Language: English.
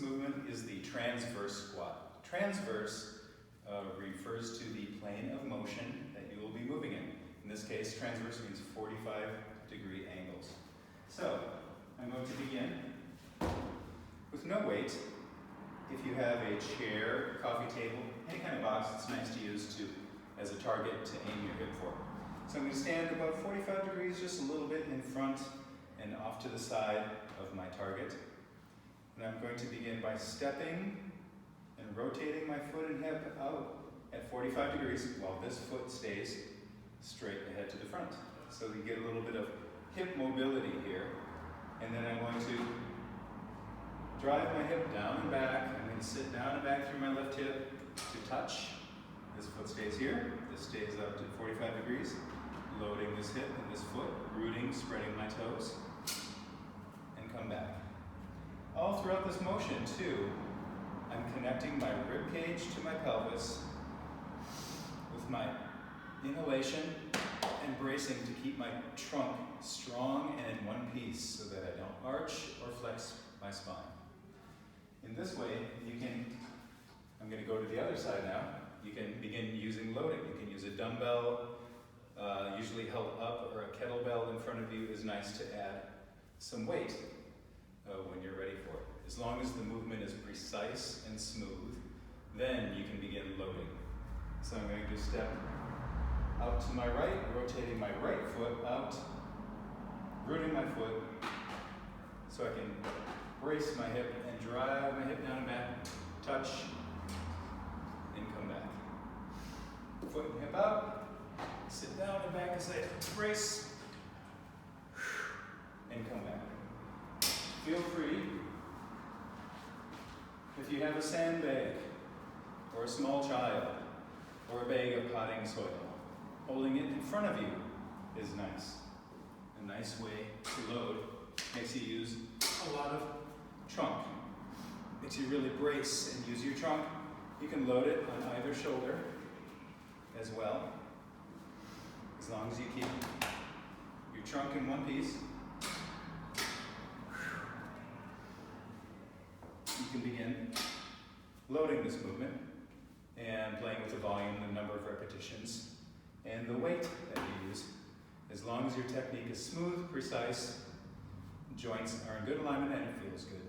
movement is the transverse squat. Transverse refers to the plane of motion that you will be moving in. In this case, transverse means 45-degree angles. So, I'm going to begin with no weight. If you have a chair, coffee table, any kind of box, it's nice to use as a target to aim your hip for. So I'm going to stand about 45 degrees, just a little bit in front and off to the side of my target. And I'm going to begin by stepping and rotating my foot and hip out at 45 degrees while this foot stays straight ahead to the front. So you get a little bit of hip mobility here. And then I'm going to drive my hip down and back. I'm going to sit down and back through my left hip to touch. This foot stays here. This stays up to 45 degrees. Loading this hip and this foot, rooting, spreading my toes, and come back. All throughout this motion, too, I'm connecting my rib cage to my pelvis with my inhalation and bracing to keep my trunk strong and in one piece so that I don't arch or flex my spine. In this way, I'm going to go to the other side now. You can begin using loading. You can use a dumbbell, usually held up, or a kettlebell in front of you is nice to add some weight when you're ready for it. As long as the movement is precise and smooth, then you can begin loading. So I'm going to step out to my right, rotating my right foot out, rooting my foot so I can brace my hip and drive my hip down and back, touch, and come back. Foot and hip out. Sit down and back as I brace, and come back. Feel free, if you have a sandbag, or a small child, or a bag of potting soil, holding it in front of you is nice. A nice way to load. Makes you use a lot of trunk. Makes you really brace and use your trunk. You can load it on either shoulder as well. As long as you keep your trunk in one piece, you can begin loading this movement and playing with the volume, the number of repetitions, and the weight that you use. As long as your technique is smooth, precise, joints are in good alignment, and it feels good.